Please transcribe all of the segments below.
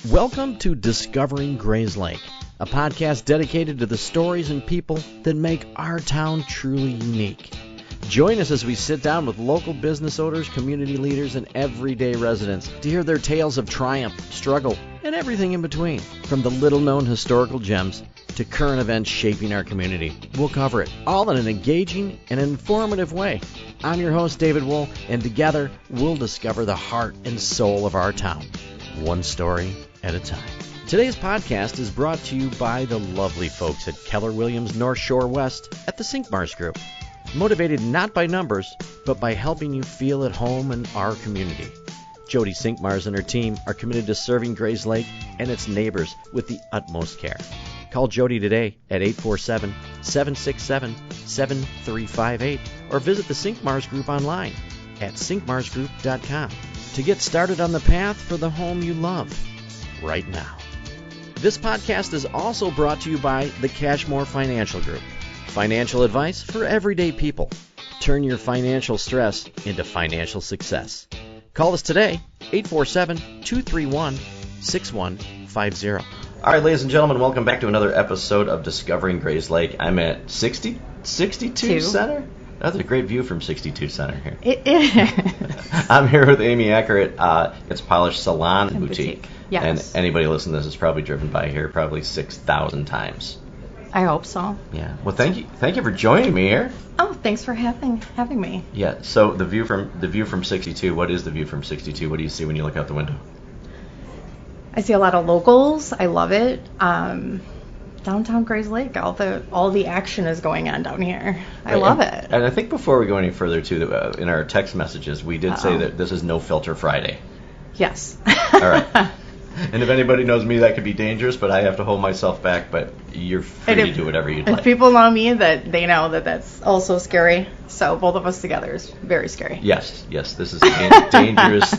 Welcome to Discovering Grayslake, a podcast dedicated to the stories and people that make our town truly unique. Join us as we sit down with local business owners, community leaders, and everyday residents to hear their tales of triumph, struggle, and everything in between. From the little-known historical gems to current events shaping our community, we'll cover it, all in an engaging and informative way. I'm your host, David Wool, and together we'll discover the heart and soul of our town, one story at a time. Today's podcast is brought to you by the lovely folks at Keller Williams North Shore West at the Sinkmars Group. Motivated not by numbers, but by helping you feel at home in our community. Jody Sinkmars and her team are committed to serving Grayslake and its neighbors with the utmost care. Call Jody today at 847-767-7358 or visit the Sinkmars Group online at sinkmarsgroup.com to get started on the path for the home you love right now. This podcast is also brought to you by the Cashmore Financial Group. Financial advice for everyday people. Turn your financial stress into financial success. Call us today, 847-231-6150. All right, ladies and gentlemen, welcome back to another episode of Discovering Grayslake. I'm at 62 Center. That's a great view from 62 Center here. It is. I'm here with Amy Acker at It's Polished Salon and Boutique. Yes. And anybody listening to this has probably driven by here probably 6,000 times. I hope so. Yeah. Well, thank you for joining me here. Oh, thanks for having me. Yeah. So the view from 62. What is the view from 62? What do you see when you look out the window? I see a lot of locals. I love it. Downtown Grayslake, all the action is going on down here. I love it. And I think before we go any further, too, in our text messages, we did say that this is No Filter Friday. Yes. All right. And if anybody knows me, that could be dangerous, but I have to hold myself back. But you're free to do whatever you'd like. If people know me, that they know that that's also scary. So both of us together is very scary. Yes. This is a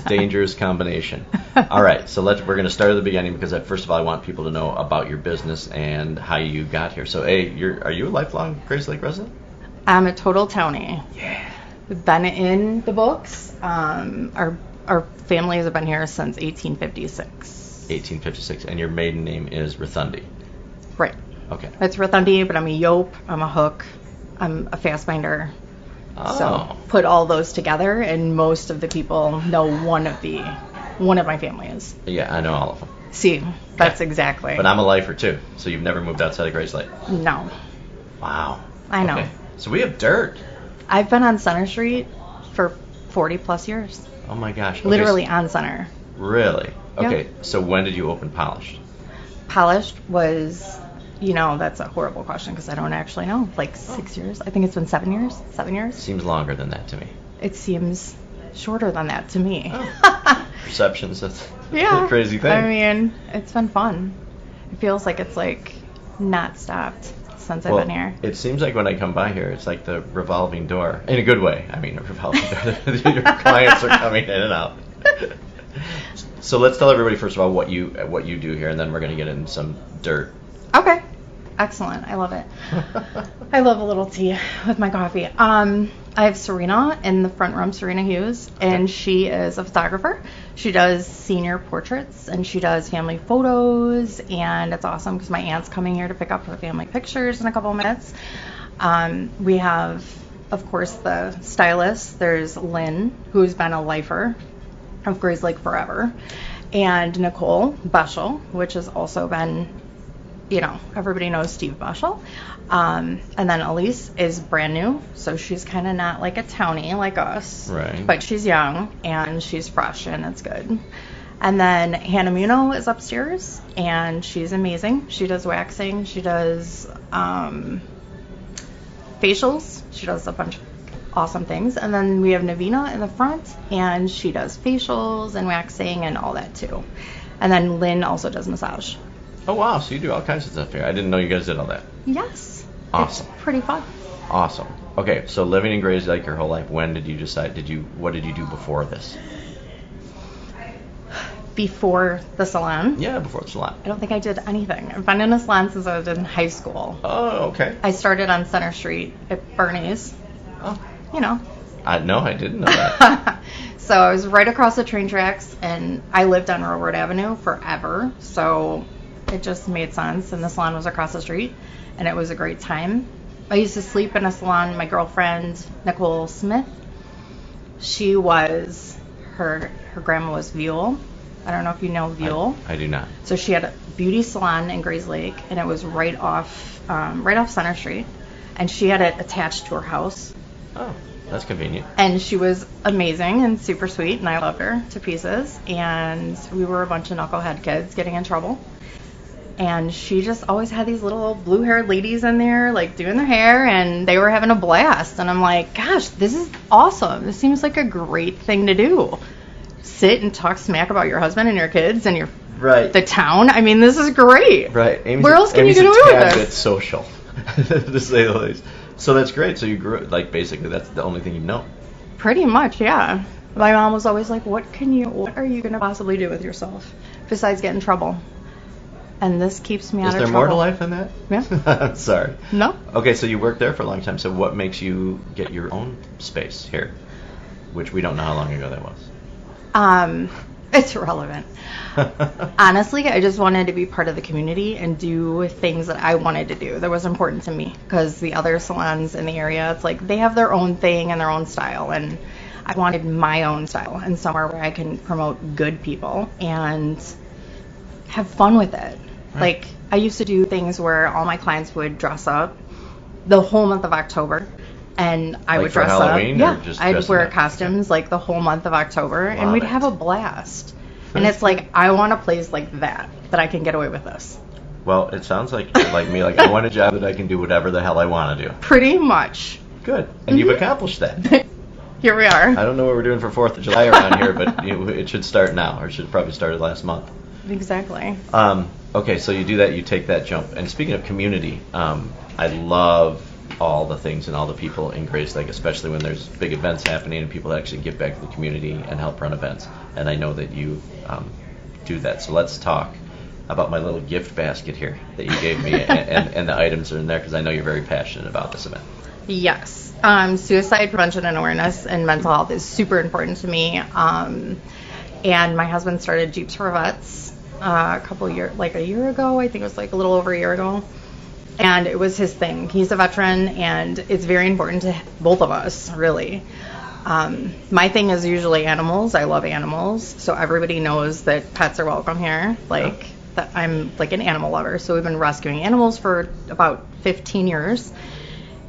dangerous combination. All right, so we're going to start at the beginning because first of all, I want people to know about your business and how you got here. So, are you a lifelong Grayslake resident? I'm a total townie. Yeah. We've been in the books. Our families have been here since 1856. 1856, and your maiden name is Rithundi. Right. Okay. It's Rithundi, but I'm a Yope, I'm a Hook, I'm a Fastbinder. Oh. So put all those together, and most of the people know one of my families. Yeah, I know all of them. See, that's exactly. But I'm a lifer too, so you've never moved outside of Grayslake? No. Wow. I know. Okay. So we have dirt. I've been on Center Street for 40 plus years. Oh my gosh. Okay. Literally on Center. Really? Okay, Yep. So when did you open Polished? Polished was, that's a horrible question because I don't actually know. Like 6 years? I think it's been 7 years. 7 years? Seems longer than that to me. It seems shorter than that to me. Oh. Perceptions, that's a crazy thing. I mean, it's been fun. It feels like it's not stopped since I've been here. It seems like when I come by here, it's like the revolving door. In a good way. I mean, a revolving door. Your clients are coming in and out. So let's tell everybody first of all what you do here, and then we're going to get into some dirt. Okay, excellent. I love it. I love a little tea with my coffee. I have Serena in the front room, Serena Hughes, and she is a photographer. She does senior portraits and she does family photos, and it's awesome because my aunt's coming here to pick up her family pictures in a couple of minutes. We have, of course, the stylist. There's Lynn, who's been a lifer of Grayslake forever, and Nicole Bushell, which has also been, everybody knows Steve Bushell. And then Elise is brand new, so she's kind of not like a townie like us, right? But she's young and she's fresh, and it's good. And then Hannah Muno is upstairs, and she's amazing. She does waxing, she does facials, she does a bunch of awesome things. And then we have Navina in the front, and she does facials and waxing and all that too. And then Lynn also does massage. Oh wow, so you do all kinds of stuff here. I didn't know you guys did all that. Yes. Awesome. It's pretty fun. Awesome. Okay, so living in Grayslake your whole life, when did you decide, what did you do before this? Before the salon? Yeah, before the salon. I don't think I did anything. I've been in a salon since I was in high school. Oh, okay. I started on Center Street at Bernie's. Oh. No, I didn't know that. So I was right across the train tracks, and I lived on Railroad Avenue forever, so it just made sense, and the salon was across the street, and it was a great time. I used to sleep in a salon. My girlfriend, Nicole Smith, she was, her grandma was Veal. I don't know if you know Veal. I do not. So she had a beauty salon in Grayslake, and it was right off Center Street, and she had it attached to her house. Oh, that's convenient. And she was amazing and super sweet, and I loved her to pieces. And we were a bunch of knucklehead kids getting in trouble. And she just always had these little blue-haired ladies in there, like, doing their hair, and they were having a blast. And I'm like, gosh, this is awesome. This seems like a great thing to do. Sit and talk smack about your husband and your kids and the town. I mean, this is great. Right. Where else can you get away with this? It's social, to say the least. So that's great. So you grew, like, basically that's the only thing you know. Pretty much, yeah. My mom was always like, what are you going to possibly do with yourself besides get in trouble? And this keeps me out of trouble. Is there more to life than that? Yeah. I'm sorry. No. Okay, so you worked there for a long time. So what makes you get your own space here? Which we don't know how long ago that was. It's irrelevant. Honestly, I just wanted to be part of the community and do things that I wanted to do that was important to me, because the other salons in the area, it's like they have their own thing and their own style, and I wanted my own style and somewhere where I can promote good people and have fun with it. Right. Like, I used to do things where all my clients would dress up the whole month of October. And I would dress Halloween, up. Yeah, I'd wear costumes like the whole month of October, and we'd have a blast. And it's like, I want a place like that I can get away with this. Well, it sounds like me. Like, I want a job that I can do whatever the hell I want to do. Pretty much. Good. And you've accomplished that. Here we are. I don't know what we're doing for 4th of July around here, but it should start now, or it should probably started last month. Exactly. Okay, so you do that, you take that jump. And speaking of community, I love all the things and all the people in Grayslake, especially when there's big events happening and people actually give back to the community and help run events. And I know that you do that. So let's talk about my little gift basket here that you gave me and the items are in there, because I know you're very passionate about this event. Yes. Suicide prevention and awareness and mental health is super important to me. And my husband started Jeeps for Vets a year ago. I think it was like a little over a year ago. And it was his thing. He's a veteran, and it's very important to both of us, really. My thing is usually animals. I love animals, so everybody knows that pets are welcome here. That I'm like an animal lover, so we've been rescuing animals for about 15 years.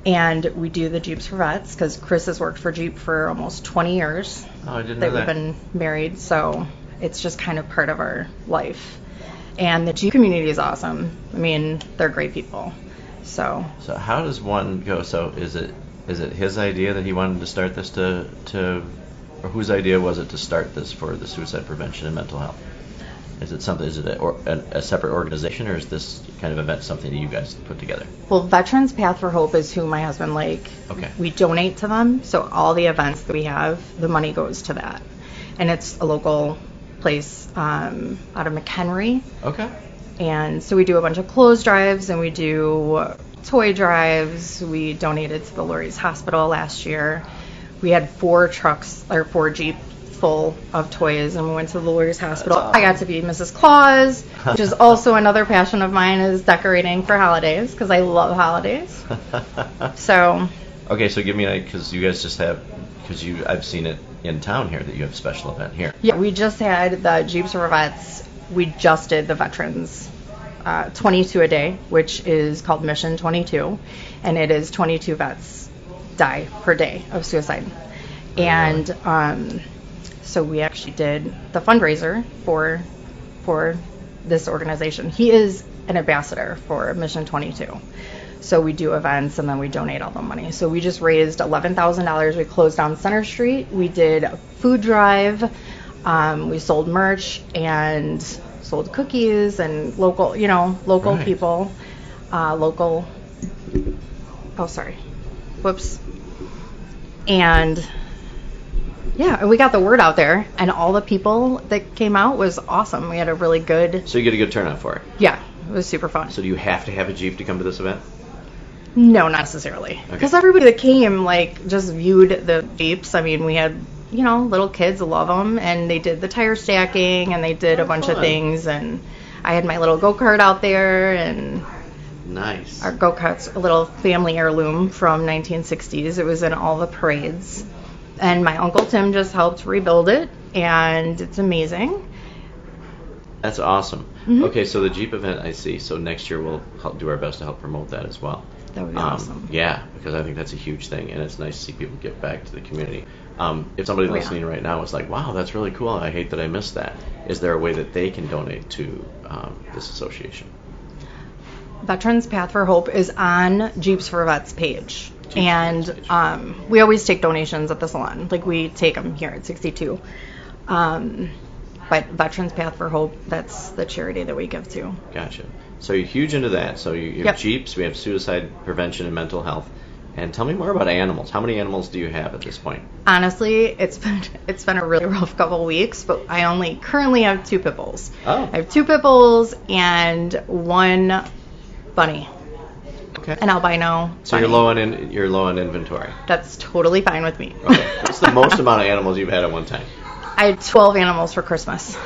And we do the Jeeps for Vets because Chris has worked for Jeep for almost 20 years. Oh, I didn't know that. We've been married, so it's just kind of part of our life. And the Jeep community is awesome. I mean, they're great people. So how does one go? So is it his idea that he wanted to start this or whose idea was it to start this for the suicide prevention and mental health? Is it a separate organization, or is this kind of event something that you guys put together? Well, Veterans Path for Hope is who my husband Okay. We donate to them. So all the events that we have, the money goes to that. And it's a local place out of McHenry. Okay. And so we do a bunch of clothes drives, and we do toy drives. We donated to the Lurie's Hospital last year. We had 4 Jeeps full of toys, and we went to the Lurie's Hospital. Awesome. I got to be Mrs. Claus, which is also another passion of mine, is decorating for holidays, because I love holidays. So. Okay, so give me because you guys just have, I've seen it in town here that you have a special event here. Yeah, we just had the Jeeps for Vets. We just did the Veterans 22 a day, which is called Mission 22, and it is 22 vets die per day of suicide. And so we actually did the fundraiser for this organization. He is an ambassador for Mission 22. So we do events, and then we donate all the money. So we just raised $11,000. We closed down Center Street. We did a food drive. We sold merch and sold cookies and local right. People, And yeah, we got the word out there, and all the people that came out was awesome. We had a really good. So you get a good turnout for it. Yeah, it was super fun. So do you have to have a Jeep to come to this event? No, not necessarily. Because everybody that came just viewed the Jeeps. I mean, we had little kids love them, and they did the tire stacking, and they did a bunch of things, and I had my little go-kart out there, and nice. Our go-kart's a little family heirloom from 1960s. It was in all the parades, and my Uncle Tim just helped rebuild it, and it's amazing. That's awesome. Mm-hmm. Okay, so the Jeep event, I see. So next year we'll do our best to help promote that as well. That would be awesome. Yeah, because I think that's a huge thing, and it's nice to see people get back to the community. If somebody listening right now is like, wow, that's really cool, I hate that I missed that, is there a way that they can donate to this association? Veterans Path for Hope is on Jeeps for Vets page. And we always take donations at the salon. Like, we take them here at 62. But Veterans Path for Hope, that's the charity that we give to. Gotcha. So you're huge into that. So you have Jeeps, we have suicide prevention and mental health. And tell me more about animals. How many animals do you have at this point? Honestly, it's been a really rough couple of weeks, but I only currently have 2 pit bulls. Oh. I have 2 pit bulls and 1 bunny. Okay. An albino So bunny. you're low on inventory. That's totally fine with me. Okay. What's the most amount of animals you've had at one time? I had 12 animals for Christmas.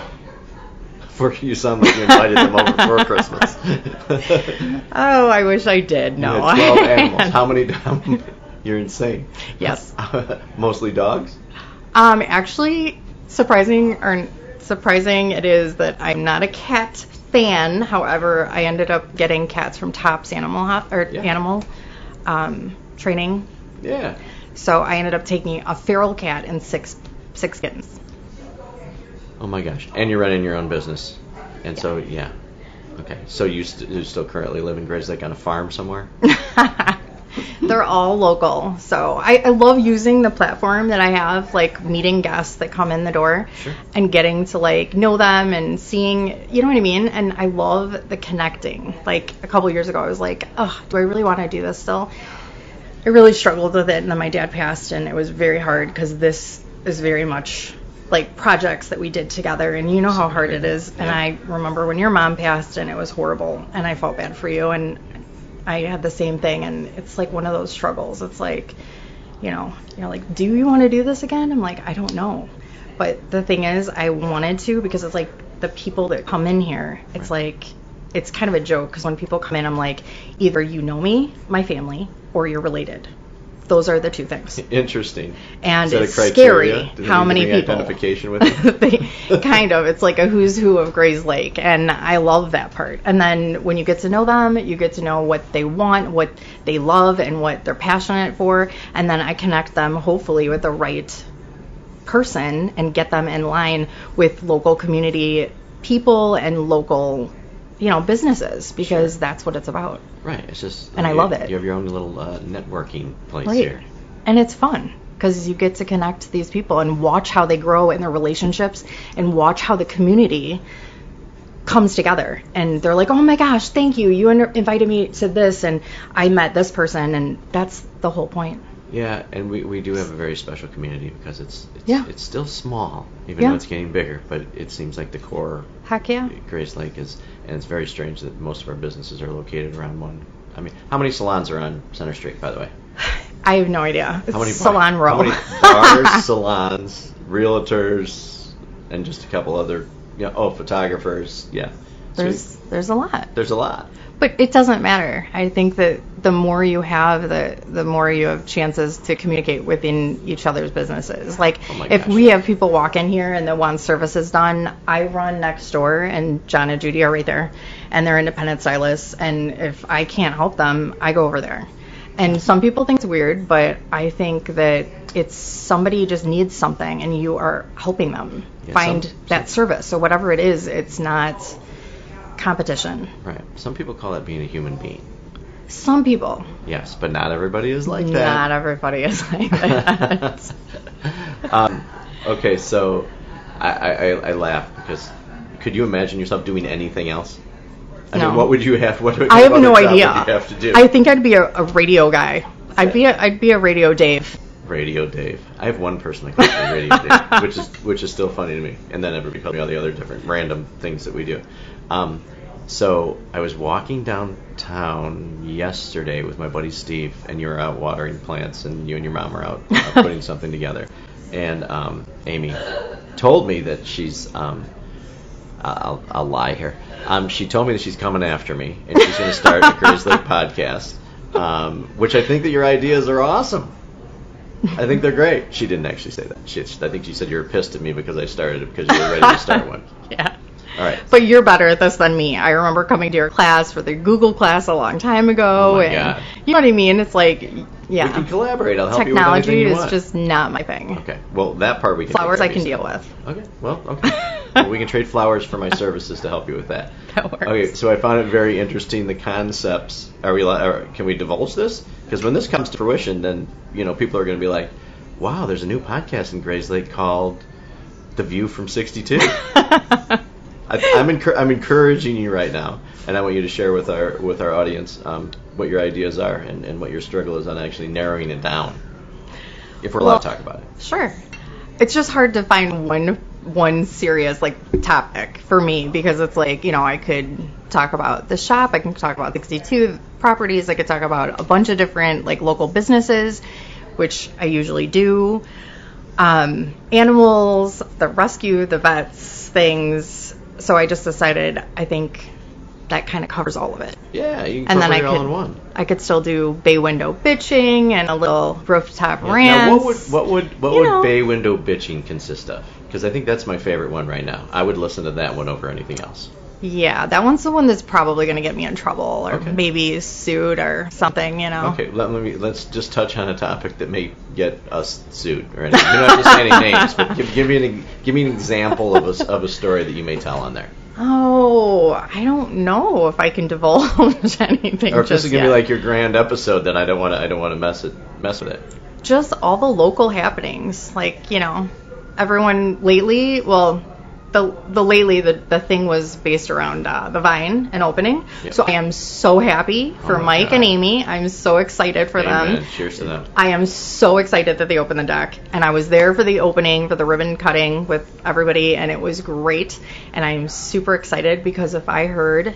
You sound like you invited them over for Christmas. Oh, I wish I did. No. You had 12 animals. How many? You're insane. Yes. Mostly dogs? Actually, surprising it is that I'm not a cat fan. However, I ended up getting cats from Tops Animal Training. Yeah. So I ended up taking a feral cat and six kittens. Oh my gosh. And you're running your own business. And so, yeah. Okay. So you still currently live in Grayslake on a farm somewhere? They're all local. So I love using the platform that I have, like meeting guests that come in the door. Sure. And getting to like know them and seeing, you know what I mean? And I love the connecting. Like a couple years ago, I was like, oh, do I really want to do this still? I really struggled with it, and then my dad passed, and it was very hard because this is very much like projects that we did together, and you know how hard it is. Yeah. And I remember when your mom passed, and it was horrible, and I felt bad for you, and I had the same thing, and it's like one of those struggles. It's like, you're like, do you want to do this again? I'm like, I don't know. But the thing is, I wanted to, because it's like the people that come in here, it's like, it's kind of a joke, because when people come in, I'm like, either you know me, my family, or you're related. Those are the 2 things. Interesting. And it's scary how many people. Identification with it? Kind of. It's like a who's who of Grayslake, and I love that part. And then when you get to know them, you get to know what they want, what they love, and what they're passionate for. And then I connect them, hopefully, with the right person and get them in line with local community people and local businesses, because that's what it's about. Right. It's just, and I love it. You have your own little networking place right. here. And it's fun because you get to connect to these people and watch how they grow in their relationships, and watch how the community comes together. And they're like, oh my gosh, thank you. You invited me to this, and I met this person, and that's the whole point. Yeah, and we do have a very special community, because it's still small, even though it's getting bigger, but it seems like the core. Heck yeah. Grayslake is, and it's very strange that most of our businesses are located around one. I mean, how many salons are on Center Street, by the way? I have no idea. It's how many Salon Row. How many bars, salons, realtors, and just a couple other, photographers. Yeah. There's a lot. There's a lot. But it doesn't matter. I think that the more you have, the more you have chances to communicate within each other's businesses. Like, if we have people walk in here and they want services done, I run next door, and John and Judy are right there, and they're independent stylists, and if I can't help them, I go over there. And some people think it's weird, but I think that it's somebody just needs something, and you are helping them find that service. So whatever it is, it's not competition. Right. Some people call that being a human being. Some people. Yes, but not everybody is like that. Not everybody is like that. Okay, so I laugh because could you imagine yourself doing anything else? I mean, what would you have? I have no idea. Would you have to do? I think I'd be a radio guy. I'd be a radio Dave. Radio Dave. I have one person that calls me Radio Dave, which is still funny to me. And then everybody calls me all the other different random things that we do. So I was walking downtown yesterday with my buddy Steve, and you were out watering plants, and you and your mom were out putting something together. and Amy told me that she's I'll lie here. She told me that she's coming after me, and she's going to start a Grayslake podcast, which I think that your ideas are awesome. I think they're great. She didn't actually say that. I think she said you were pissed at me because I started it because you were ready to start one. Yeah. All right. But you're better at this than me. I remember coming to your class for the Google class a long time ago. Oh my and God. You know what I mean? It's like, yeah. We can collaborate. I'll help Technology you with anything you is want. just not my thing. Okay. Well, that part we can. Flowers I take can care deal of. with. Okay. Well, okay. Well, we can trade flowers for my services to help you with that. That works. Okay. So I found it very interesting, the concepts. Can we divulge this? Because when this comes to fruition, then people are going to be like, wow, there's a new podcast in Grayslake called The View from 62. I'm encouraging you right now, and I want you to share with our audience what your ideas are and what your struggle is on actually narrowing it down, if we're allowed to talk about it. Sure. It's just hard to find one serious topic for me, because it's like, I could talk about the shop, I can talk about 62 properties, I could talk about a bunch of different local businesses, which I usually do, animals, the rescue, the vets, things. So I just decided, I think that kind of covers all of it. Yeah, you can cover it all in one. I could still do bay window bitching and a little rooftop Yeah. rants. Now, what would bay window bitching consist of? Because I think that's my favorite one right now. I would listen to that one over anything else. Yeah, that one's the one that's probably going to get me in trouble, or Okay. maybe sued or something, Okay, let's just touch on a topic that may get us sued or anything. You don't have to say any names, but give me an example of a story that you may tell on there. Oh, I don't know if I can divulge anything. Or if this just is gonna yet. be like your grand episode, then I don't want to mess with it. Just all the local happenings, everyone lately. Well, the thing was based around the Vine and opening. Yep. So I am so happy for my Mike God. and Amy. I'm so excited for Amen. them. Cheers to them. I am so excited that they opened the deck, and I was there for the opening, for the ribbon cutting with everybody, and it was great. And I'm super excited because if I heard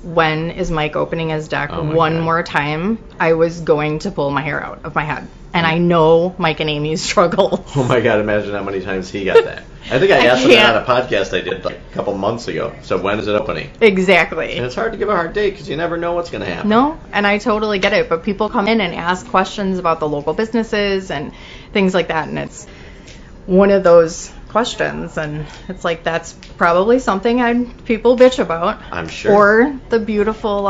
when is Mike opening his deck Oh my one God. more time, I was going to pull my hair out of my head. And I know Mike and Amy's struggle. Oh my God! Imagine how many times he got that. I think I asked him that on a podcast I did a couple months ago. So when is it opening? Exactly. And it's hard to give a hard date because you never know what's going to happen. No, and I totally get it. But people come in and ask questions about the local businesses and things like that, and it's one of those questions, and it's like that's probably something people bitch about. I'm sure. Or the beautiful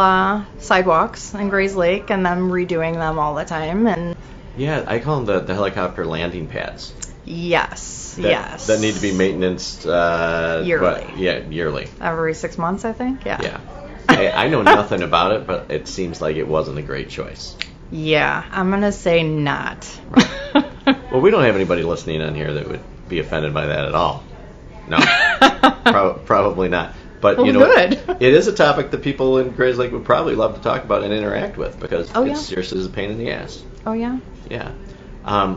sidewalks in Grayslake and them redoing them all the time, and Yeah, I call them the helicopter landing pads. yes, That need to be maintenanced Yearly. Yearly. every 6 months, I think. Yeah. I know nothing about it, but it seems like it wasn't a great choice. Yeah, I'm gonna say not. Well, we don't have anybody listening on here that would be offended by that at all. No, probably not. But Well, you know, good. It is a topic that people in Grayslake would probably love to talk about and interact with because Oh, it yeah. seriously is a pain in the ass. Oh yeah. Yeah.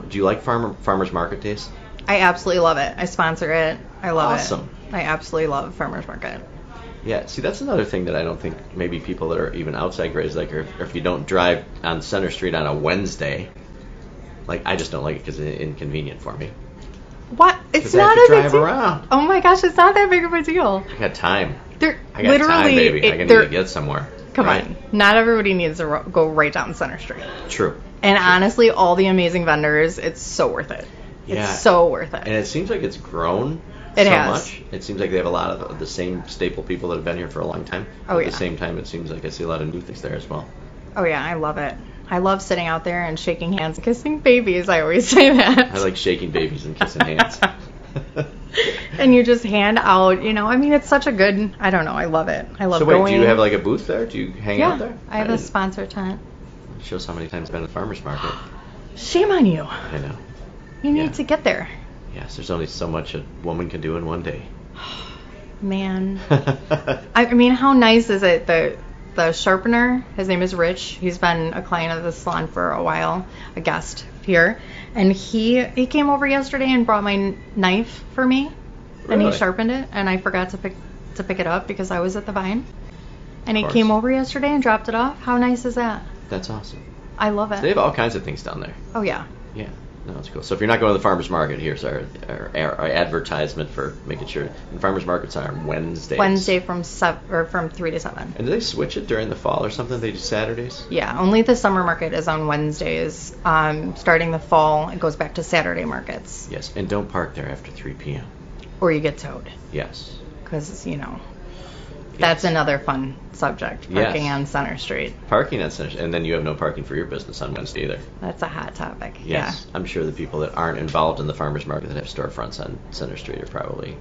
Do you like farmers market days? I absolutely love it. I sponsor it. I love Awesome. it. I absolutely love farmers market. Yeah, see, that's another thing that I don't think maybe people that are even outside Grayslake, or if you don't drive on Center Street on a Wednesday, I just don't like it because it's inconvenient for me. What? It's Because I have not to a big drive deal. around. Oh my gosh, it's not that big of a deal. I got time. They're I got literally, time, baby. I need to get somewhere. Come right? on. Not everybody needs to go right down Center Street. True. And honestly, all the amazing vendors, it's so worth it. Yeah. It's so worth it. And it seems like it's grown It so has. much. It seems like they have a lot of the same staple people that have been here for a long time. Oh, At yeah. the same time, it seems like I see a lot of new things there as well. Oh yeah, I love it. I love sitting out there and shaking hands and kissing babies. I always say that. I like shaking babies and kissing hands. And you just hand out, it's such a good, I don't know, I love it. I love So wait, going. do you have a booth there? Do you hang Yeah, out there? I have a didn't- sponsor tent. Shows how many times I've been at the farmer's market. Shame on you. I know. You need Yeah. to get there. Yes, there's only so much a woman can do in one day. Man. I mean, how nice is it? The sharpener, his name is Rich. He's been a client of the salon for a while, a guest here. And he came over yesterday and brought my knife for me. And he Really? sharpened it, and I forgot to pick it up because I was at the Vine. And he course. came over yesterday and dropped it off. How nice is that? That's awesome. I love They it. have all kinds of things down there. Oh, yeah. Yeah. No, that's cool. So if you're not going to the farmer's market, here's our advertisement for making sure. And farmer's markets are on Wednesdays. Wednesday from 3 to 7. And do they switch it during the fall or something? They do Saturdays? Yeah, only the summer market is on Wednesdays. Starting the fall, it goes back to Saturday markets. Yes, and don't park there after 3 p.m. Or you get towed. Yes. Because, that's another fun subject, parking on Center Street. Parking on Center Street, and then you have no parking for your business on Wednesday either. That's a hot topic. Yes, yeah. I'm sure the people that aren't involved in the farmers market that have storefronts on Center Street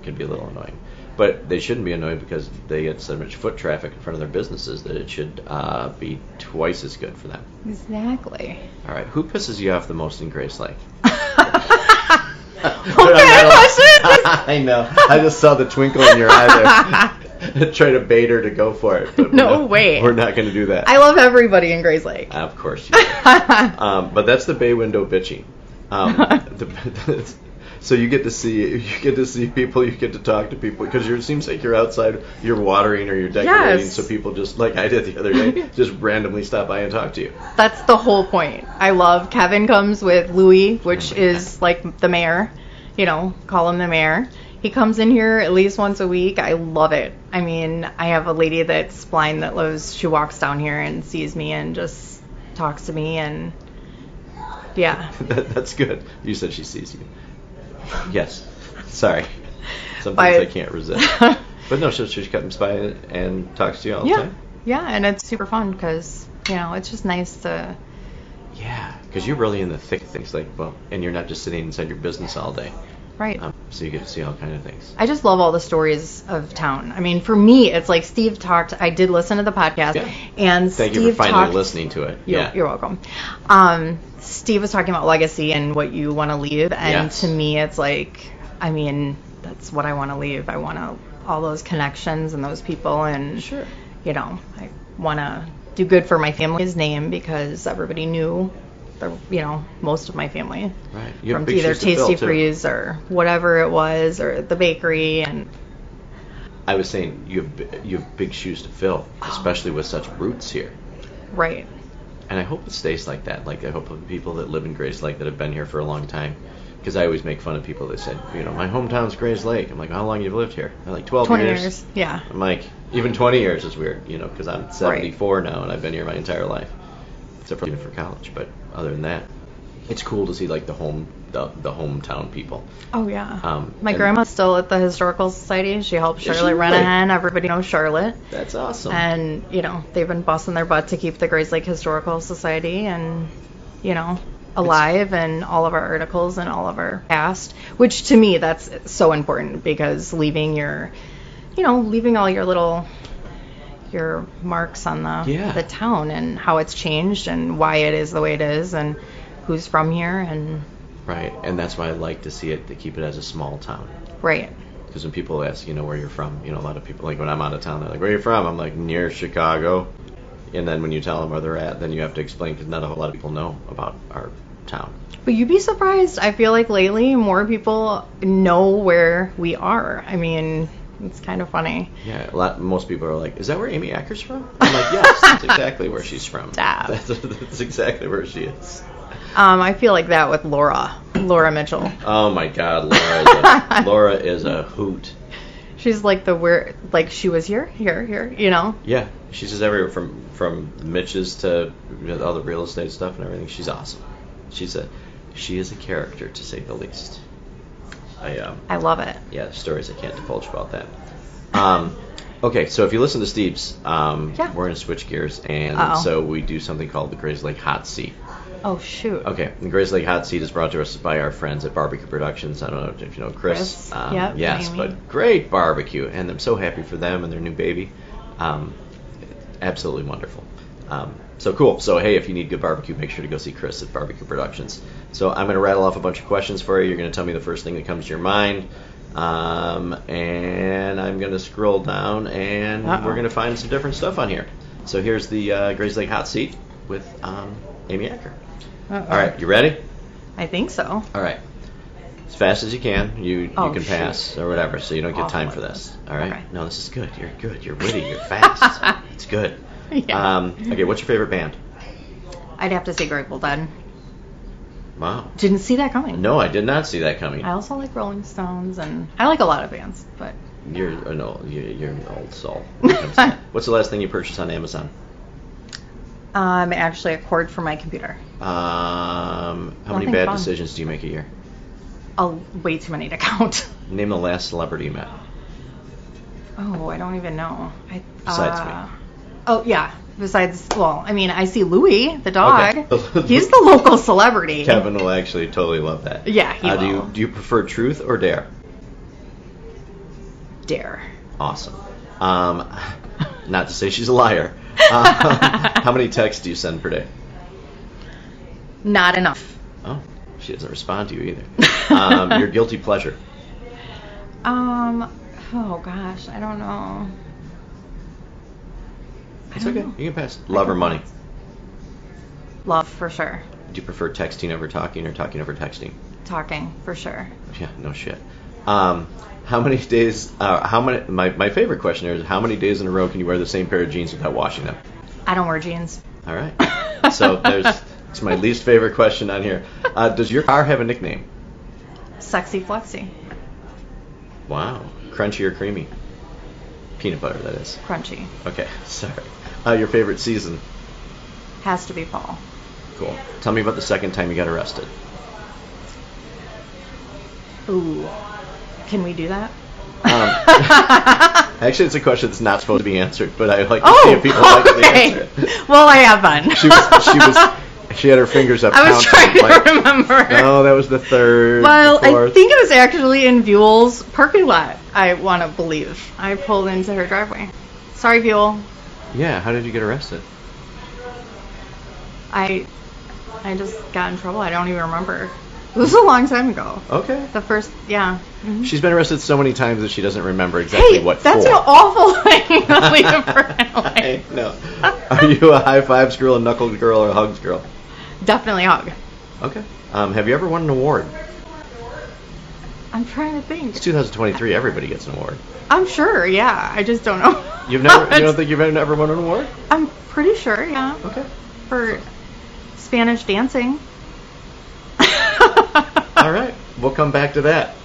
could be a little annoying. But they shouldn't be annoyed because they get so much foot traffic in front of their businesses that it should be twice as good for them. Exactly. All right, who pisses you off the most in Grayslake? I know. I just saw the twinkle in your eye there. Try to bait her to go for it. But no way. We're not going to do that. I love everybody in Grayslake. Of course you do. But that's the bay window bitching. So you get to see people, you get to talk to people, because it seems like you're outside, you're watering or you're decorating, so people just, like I did the other day, just randomly stop by and talk to you. That's the whole point. I love Kevin comes with Louis, which is like the mayor, call him the mayor. He comes in here at least once a week. I love it. I mean, I have a lady that's blind that lives, she walks down here and sees me and just talks to me, and yeah. That's good. You said she sees you. Yes. Sorry. Sometimes I can't resist. But no, she comes by and talks to you all the time. Yeah, and it's super fun because, it's just nice to... Yeah, because you're really in the thick of things, and you're not just sitting inside your business all day. Right. So you get to see all kind of things. I just love all the stories of town. I mean, for me, it's like Steve talked. I did listen to the podcast, and Thank Steve you for finally listening to it. You're welcome. Steve was talking about legacy and what you want to leave, and to me, it's like, I mean, that's what I want to leave. I want all those connections and those people, and sure. I want to do good for my family's name because everybody knew. Most of my family. Right. From either Tasty Freeze or whatever it was, or the bakery, and I was saying you have big shoes to fill, especially with such roots here. Right. And I hope it stays like that. Like I hope the people that live in Grayslake that have been here for a long time, because I always make fun of people that said, my hometown's Grayslake. I'm like, how long you've lived here? They're like 12 20 years. 20 years. Yeah. I'm like, even 20 years is weird, because I'm 74 now and I've been here my entire life. Except for even for college, but other than that, it's cool to see like the hometown people. Oh yeah. My grandma's still at the Historical Society. She helped Charlotte Renahan. Everybody knows Charlotte. That's awesome. And they've been busting their butt to keep the Grayslake Historical Society and alive, and all of our articles and all of our past. Which to me that's so important, because leaving all your marks on the town and how it's changed and why it is the way it is and who's from here, and right. And that's why I like to see it, to keep it as a small town. Right. Because when people ask where you're from, a lot of people, like when I'm out of town, they're like, where are you from? I'm like, near Chicago. And then when you tell them where they're at, then you have to explain, because not a whole lot of people know about our town. But you'd be surprised. I feel like lately more people know where we are. I mean, it's kind of funny. Yeah, most people are like, is that where Amy Acker's from? I'm like, yes, that's exactly where she's from. That's exactly where she is. I feel like that with Laura Mitchell. Oh my God, Laura is a hoot. She's like she was here. Yeah, she's just everywhere from Mitch's to all the real estate stuff and everything. She's awesome. She is a character, to say the least. I love it. Yeah, stories I can't divulge about that. Okay, so if you listen to Steve's, we're going to switch gears, and so we do something called the Grayslake Hot Seat. Oh, shoot. Okay, the Grayslake Hot Seat is brought to us by our friends at Barbecue Productions. I don't know if you know Chris. Yes, Amy. But great barbecue, and I'm so happy for them and their new baby. Absolutely wonderful. So cool. So hey, if you need good barbecue, make sure to go see Chris at Barbecue Productions. So I'm going to rattle off a bunch of questions for you. You're going to tell me the first thing that comes to your mind. And I'm going to scroll down, and we're going to find some different stuff on here. So here's the Grayslake Hot Seat with Amy Acker. All right, you ready? I think so. All right. As fast as you can. You can pass or whatever, so you don't get time for this. All right? Okay. No, this is good. You're good. You're witty. You're fast. It's good. Yeah. Okay, what's your favorite band? I'd have to say Grateful Dead. Wow. Didn't see that coming. No, I did not see that coming. I also like Rolling Stones, and I like a lot of bands, but... You're an old soul. What's the last thing you purchased on Amazon? Actually a cord for my computer. How many bad decisions do you make a year? Way too many to count. Name the last celebrity you met. Oh, I don't even know. Besides me. Oh, yeah. Besides, well, I mean, I see Louie, the dog. Okay. He's the local celebrity. Kevin will actually totally love that. Yeah, he will. Do you prefer truth or dare? Dare. Awesome. Not to say she's a liar. How many texts do you send per day? Not enough. Oh, she doesn't respond to you either. Your guilty pleasure? Oh gosh, I don't know. It's okay. You can pass. Love or money? Love, for sure. Do you prefer texting over talking or talking over texting? Talking, for sure. Yeah, no shit. How many days? My favorite question is how many days in a row can you wear the same pair of jeans without washing them? I don't wear jeans. All right. So it's my least favorite question on here. Does your car have a nickname? Sexy Flexi. Wow. Crunchy or creamy? Peanut butter, that is. Crunchy. Okay, sorry. Your favorite season? Has to be fall. Cool. Tell me about the second time you got arrested. Ooh. Can we do that? Actually, it's a question that's not supposed to be answered, but I like to see if people like to answer it. Well, I have fun. She had her fingers up. I was trying to remember. No, that was the third. Well, I think it was actually in Buell's parking lot. I want to believe. I pulled into her driveway. Sorry, Buell. Yeah. How did you get arrested? I just got in trouble. I don't even remember. It was a long time ago. Okay. The first, yeah. Mm-hmm. She's been arrested so many times that she doesn't remember exactly what that's for. An awful thing to leave for. I know. Are you a high fives girl, a knuckles girl, or a hugs girl? Definitely a hug. Okay. Have you ever won an award? I'm trying to think. It's 2023. Everybody gets an award. I'm sure, yeah. I just don't know. You don't think you've ever won an award? I'm pretty sure, yeah. Okay. For Spanish dancing. All right. We'll come back to that.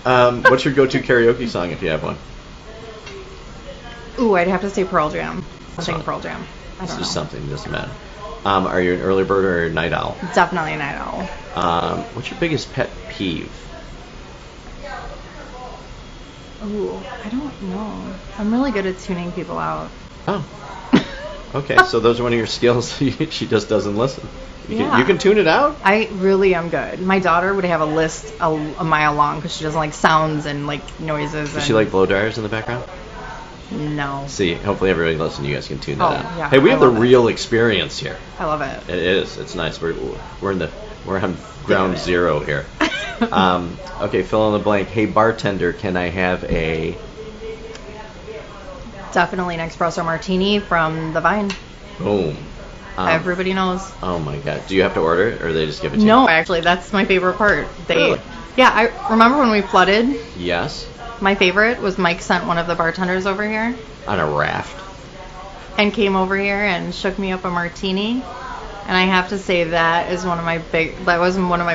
What's your go-to karaoke song if you have one? Ooh, I'd have to say Pearl Jam. Pearl Jam. I don't know. This is something, doesn't matter. Are you an early bird or a night owl? Definitely a night owl. What's your biggest pet peeve? Ooh, I don't know. I'm really good at tuning people out. Oh. Okay, so those are one of your skills. She just doesn't listen. You can tune it out? I really am good. My daughter would have a list a mile long because she doesn't like sounds and like noises. Does she like blow dryers in the background? No. See, hopefully everybody listening, you guys can tune that out. Yeah, hey, we have the real experience here. I love it. It is. It's nice. We're on ground zero here. Okay, fill in the blank. Hey, bartender, can I have a... Definitely an espresso martini from the Vine. Boom. Everybody knows. Oh my God. Do you have to order it, or they just give it to you? No, actually, that's my favorite part. Really? Yeah, I remember when we flooded. Yes. My favorite was Mike sent one of the bartenders over here. On a raft. And came over here and shook me up a martini. And I have to say that was one of my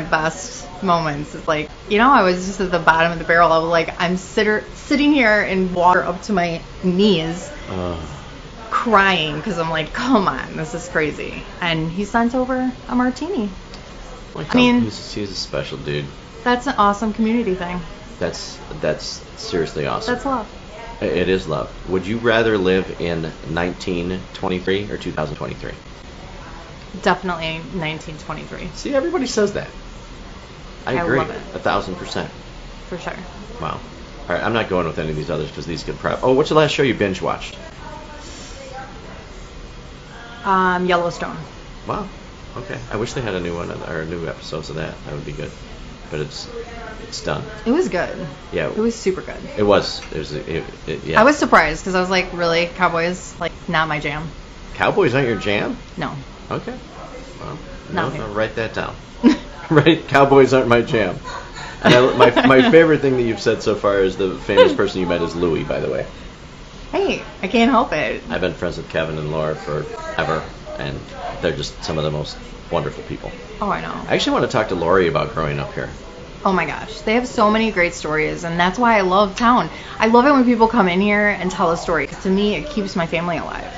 best moments. It's like, I was just at the bottom of the barrel. I was like, I'm sitting here in water up to my knees, crying because I'm like, come on, this is crazy. And he sent over a martini. He's a special dude. That's an awesome community thing. That's seriously awesome. That's love. It is love. Would you rather live in 1923 or 2023? Definitely 1923. See, everybody says that. I agree. I love it. 1,000%. For sure. Wow. All right, I'm not going with any of these others because these get prep. Oh, what's the last show you binge watched? Yellowstone. Wow. Okay. I wish they had a new one or new episodes of that. That would be good. But it's done. It was good. Yeah. It was super good. It was. Yeah. I was surprised because I was like, really, Cowboys, like, not my jam. Cowboys aren't your jam? No. Okay. Well, I'll write that down. Right, Cowboys aren't my jam. And my favorite thing that you've said so far is the famous person you met is Louie, by the way. Hey, I can't help it. I've been friends with Kevin and Laura forever, and they're just some of the most wonderful people. Oh, I know. I actually want to talk to Lori about growing up here. Oh my gosh, they have so many great stories, and that's why I love town. I love it when people come in here and tell a story, because to me, it keeps my family alive.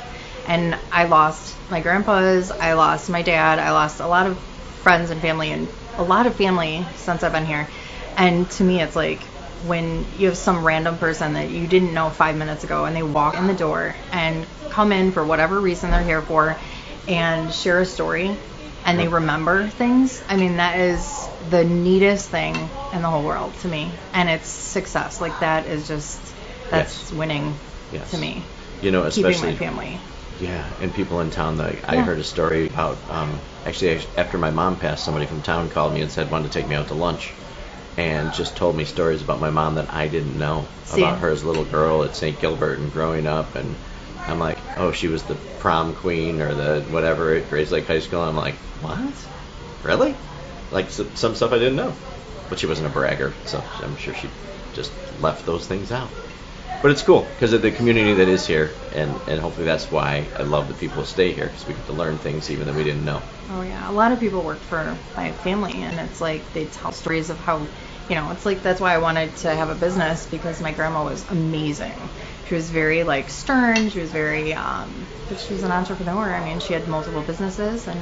And I lost my grandpas, I lost my dad, I lost a lot of friends and family, and a lot of family since I've been here. And to me, it's like when you have some random person that you didn't know 5 minutes ago, and they walk in the door and come in for whatever reason they're here for, and share a story, and they remember things. I mean, that is the neatest thing in the whole world to me. And it's success. Like, that is just, that's winning to me. You know, especially keeping my family. Yeah, and people in town. I heard a story about, actually, after my mom passed, somebody from town called me and said wanted to take me out to lunch, and just told me stories about my mom that I didn't know about her as a little girl at St. Gilbert and growing up. And I'm like, oh, she was the prom queen or the whatever at Grayslake High School. And I'm like, what? Really? Like some stuff I didn't know. But she wasn't a bragger, so I'm sure she just left those things out. But it's cool because of the community that is here, and hopefully that's why I love the people who stay here, because we get to learn things even that we didn't know. Oh yeah, a lot of people work for my family, and it's like they tell stories of how, you know, it's like that's why I wanted to have a business, because my grandma was amazing. She was very like stern. She was very, but she was an entrepreneur. I mean, she had multiple businesses, and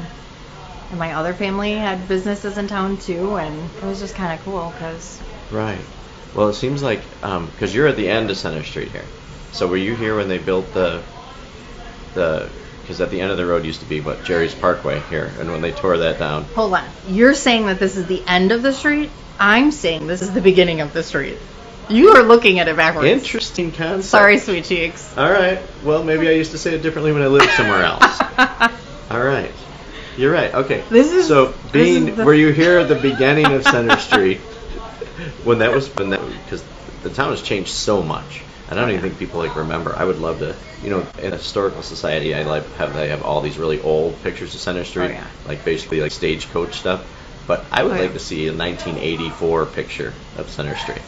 my other family had businesses in town too, and it was just kind of cool because. Right. Well, it seems like, because you're at the end of Center Street here. So were you here when they built because at the end of the road used to be, Jerry's Parkway here, and when they tore that down. Hold on. You're saying that this is the end of the street? I'm saying this is the beginning of the street. You are looking at it backwards. Interesting concept. Sorry, sweet cheeks. All right. Well, maybe I used to say it differently when I lived somewhere else. All right. You're right. Okay. Were you here at the beginning of Center Street? Because the town has changed so much. I don't even think people remember. I would love to, in a historical society, they have all these really old pictures of Center Street, basically stagecoach stuff. But I would like to see a 1984 picture of Center Street.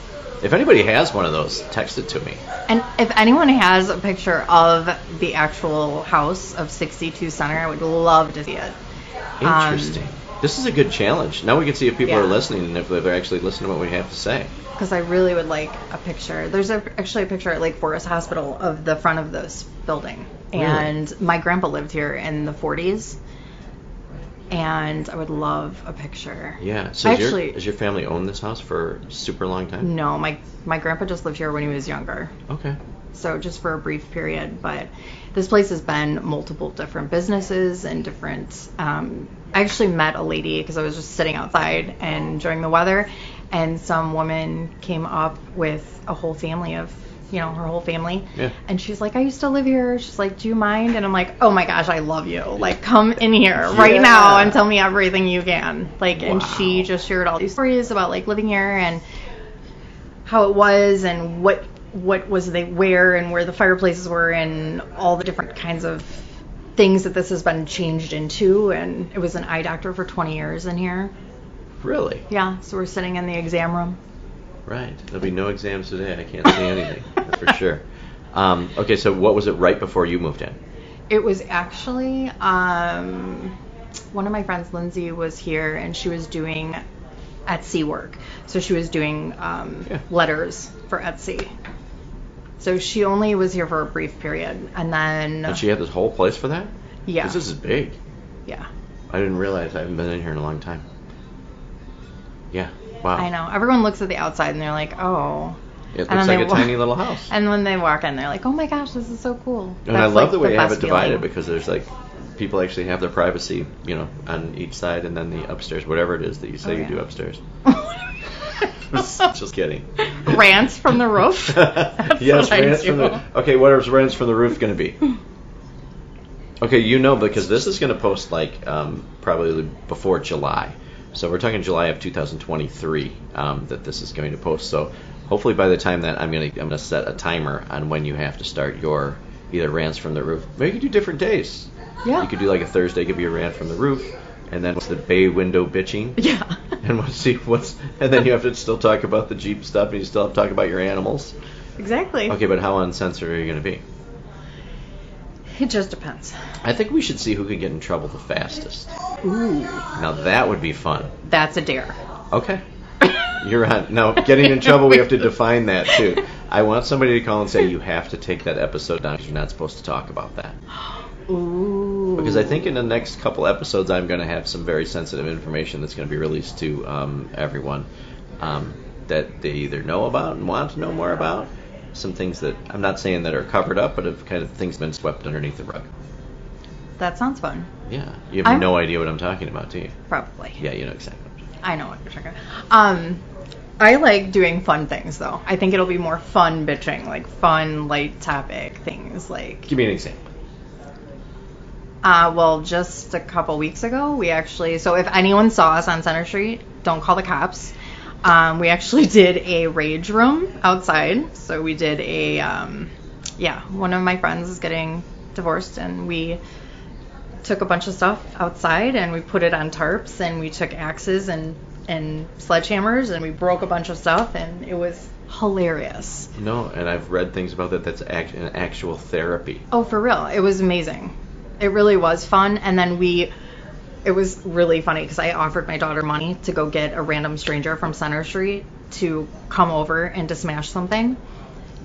If anybody has one of those, text it to me. And if anyone has a picture of the actual house of 62 Center, I would love to see it. Interesting. This is a good challenge. Now we can see if people are listening and if they're actually listening to what we have to say. Because I really would like a picture. There's actually a picture at Lake Forest Hospital of the front of this building. Really? And my grandpa lived here in the 40s. And I would love a picture. Yeah. So does your family own this house for a super long time? No, my grandpa just lived here when he was younger. Okay. So just for a brief period. But this place has been multiple different businesses and different... I actually met a lady because I was just sitting outside and enjoying the weather, and some woman came up with a whole family of, her whole family. Yeah. And she's like, I used to live here. She's like, do you mind? And I'm like, oh my gosh, I love you. Like, come in here right now and tell me everything you can. And she just shared all these stories about living here and how it was and what was where and where the fireplaces were and all the different kinds of things that this has been changed into. And it was an eye doctor for 20 years in here. Really? Yeah, so we're sitting in the exam room. Right. There'll be no exams today. I can't see anything. That's for sure. Okay, so what was it right before you moved in? It was actually, one of my friends, Lindsay, was here, and she was doing Etsy work. So she was doing letters for Etsy. So she only was here for a brief period, and then... And she had this whole place for that? Yeah. This is big. Yeah. I didn't realize. I haven't been in here in a long time. Yeah. Wow. I know. Everyone looks at the outside, and they're like, oh... It looks like a tiny little house. And when they walk in, they're like, oh my gosh, this is so cool. And I love the way you have it divided, because there's people actually have their privacy, on each side, and then the upstairs, whatever it is that you say you do upstairs. Just kidding. Rants from the roof? Yes, rants from the... Okay, what is rants from the roof going to be? Okay, because this is going to post probably before July. So we're talking July of 2023 that this is going to post. So hopefully by the time that I'm gonna set a timer on when you have to start your either rants from the roof. Maybe you could do different days. Yeah. You could do a Thursday, give you a rant from the roof, and then what's the bay window bitching? Yeah. And and then you have to still talk about the Jeep stuff, and you still have to talk about your animals. Exactly. Okay, but how uncensored are you going to be? It just depends. I think we should see who could get in trouble the fastest. Ooh. Now that would be fun. That's a dare. Okay. You're on. Now, getting in trouble, we have to define that, too. I want somebody to call and say, you have to take that episode down because you're not supposed to talk about that. Ooh. Because I think in the next couple episodes, I'm going to have some very sensitive information that's going to be released to everyone that they either know about and want to know more about. Some things that I'm not saying that are covered up, but have kind of things been swept underneath the rug. That sounds fun. Yeah. You have no idea what I'm talking about, do you? Probably. Yeah, you know exactly. I know what you're talking about. I like doing fun things, though. I think it'll be more fun bitching, like fun, light topic things. Like, give me an example. Well, just a couple weeks ago, we actually, so if anyone saw us on Center Street, don't call the cops. We actually did a rage room outside. So we did one of my friends is getting divorced, and we took a bunch of stuff outside and we put it on tarps, and we took axes and sledgehammers, and we broke a bunch of stuff, and it was hilarious. No, and I've read things about that. That's an actual therapy. Oh, for real. It was amazing. It really was fun. And then it was really funny because I offered my daughter money to go get a random stranger from Center Street to come over and to smash something.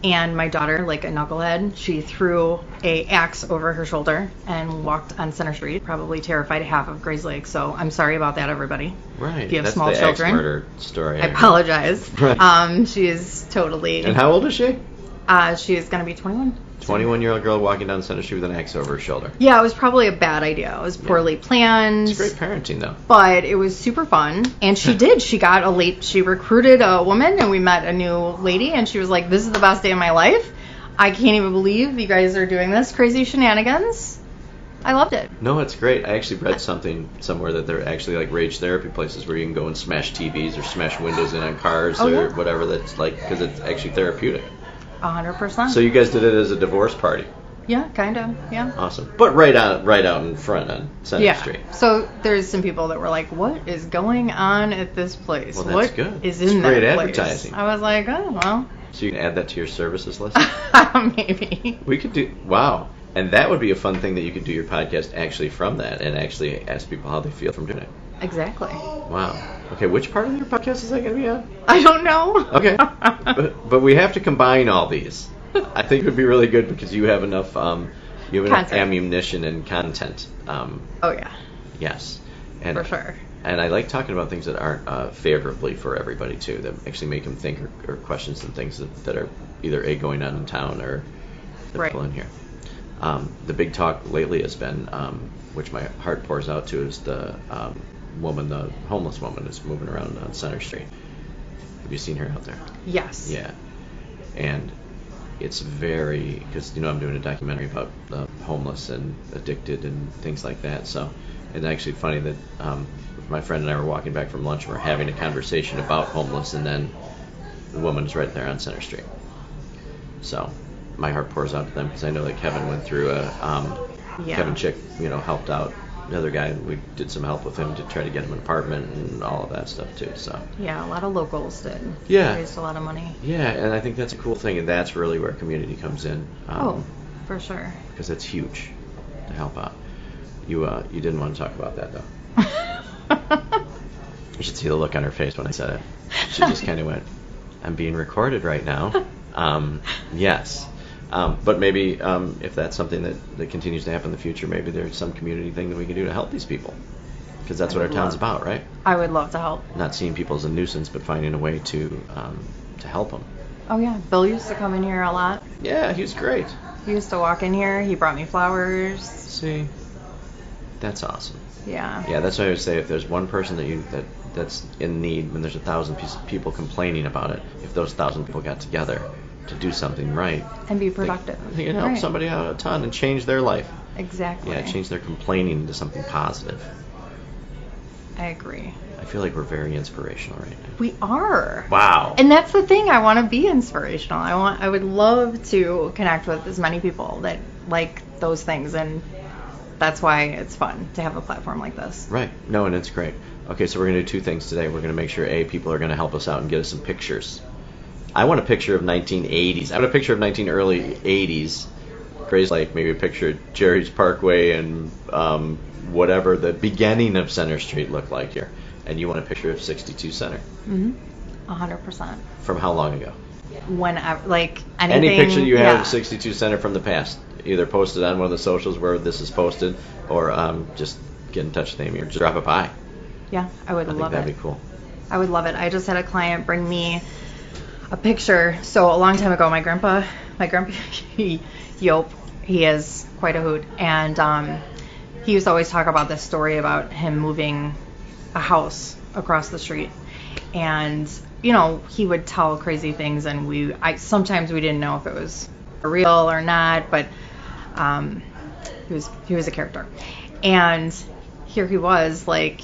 And my daughter, like a knucklehead, she threw a axe over her shoulder and walked on Center Street, probably terrified half of Grayslake. So I'm sorry about that, everybody. Right. If you have That's small the children, axe murder story. I apologize. Right. She is totally. And how old is she? She is going to be 21. 21-year-old girl walking down Center Street with an axe over her shoulder. Yeah, it was probably a bad idea. It was poorly planned. It's great parenting, though. But it was super fun. And she did. She recruited a woman, and we met a new lady, and she was like, this is the best day of my life. I can't even believe you guys are doing this crazy shenanigans. I loved it. No, it's great. I actually read something somewhere that there are actually like rage therapy places where you can go and smash TVs or smash windows in on cars whatever that's like, because it's actually therapeutic. 100%. So you guys did it as a divorce party? Yeah, kind of. Yeah. Awesome. But right out in front on Center Street. So there's some people that were like, "What is going on at this place? Well, that's what good. is it's in great that advertising. place?" I was like, "Oh well." So you can add that to your services list. Maybe. We could do. Wow. And that would be a fun thing that you could do your podcast actually from that and actually ask people how they feel from doing it. Exactly. Wow. Okay, which part of your podcast is that going to be on? I don't know. Okay. but we have to combine all these. I think it would be really good because you have enough ammunition and content. Oh, yeah. Yes. And, for sure. And I like talking about things that aren't favorably for everybody, too, that actually make them think or question some things that are either going on in town or that pull in here. The big talk lately has been, which my heart pours out to, is the homeless woman is moving around on Center Street. Have you seen her out there? Yes. Yeah. And it's because, I'm doing a documentary about homeless and addicted and things like that. So it's actually funny that my friend and I were walking back from lunch and we're having a conversation about homeless, and then the woman's right there on Center Street. So my heart pours out to them because I know that Kevin went through Kevin Chick, helped out the other guy. We did some help with him to try to get him an apartment and all of that stuff too. So yeah, a lot of locals did. Yeah, raised a lot of money. Yeah, and I think that's a cool thing, and that's really where community comes in. For sure. Because it's huge to help out. You didn't want to talk about that though. You should see the look on her face when I said it. She just kind of went, "I'm being recorded right now." Yes. But maybe if that's something that continues to happen in the future, maybe there's some community thing that we can do to help these people. Because that's what our town's about, right? I would love to help. Not seeing people as a nuisance, but finding a way to help them. Oh, yeah. Bill used to come in here a lot. Yeah, he was great. He used to walk in here. He brought me flowers. See? That's awesome. Yeah. Yeah, that's what I would say. If there's one person that's in need, when there's 1,000 people complaining about it, if those 1,000 people got together to do something right and be productive, they can help somebody out a ton and change their life. Exactly. Yeah, change their complaining into something positive. I agree. I feel like we're very inspirational right now. We are. Wow. And that's the thing. I want to be inspirational. I would love to connect with as many people that like those things, and that's why it's fun to have a platform like this. Right. No, and it's great. Okay, so we're going to do two things today. We're going to make sure, people are going to help us out and get us some pictures. I want a picture of 1980s. I want a picture of early 80s Grayslake, maybe a picture of Jerry's Parkway and whatever the beginning of Center Street looked like here, and you want a picture of 62 Center. 100%. From how long ago? Whenever, like anything. Any picture you have of 62 Center from the past, either posted on one of the socials where this is posted, or just get in touch with Amy or just drop it by. Yeah, I would love it. That'd be cool. I would love it. I just had a client bring me a picture. So a long time ago, my grandpa, Yope, he is quite a hoot, and he used to always talk about this story about him moving a house across the street, and he would tell crazy things, and sometimes we didn't know if it was real or not, but he was a character, and here he was, like,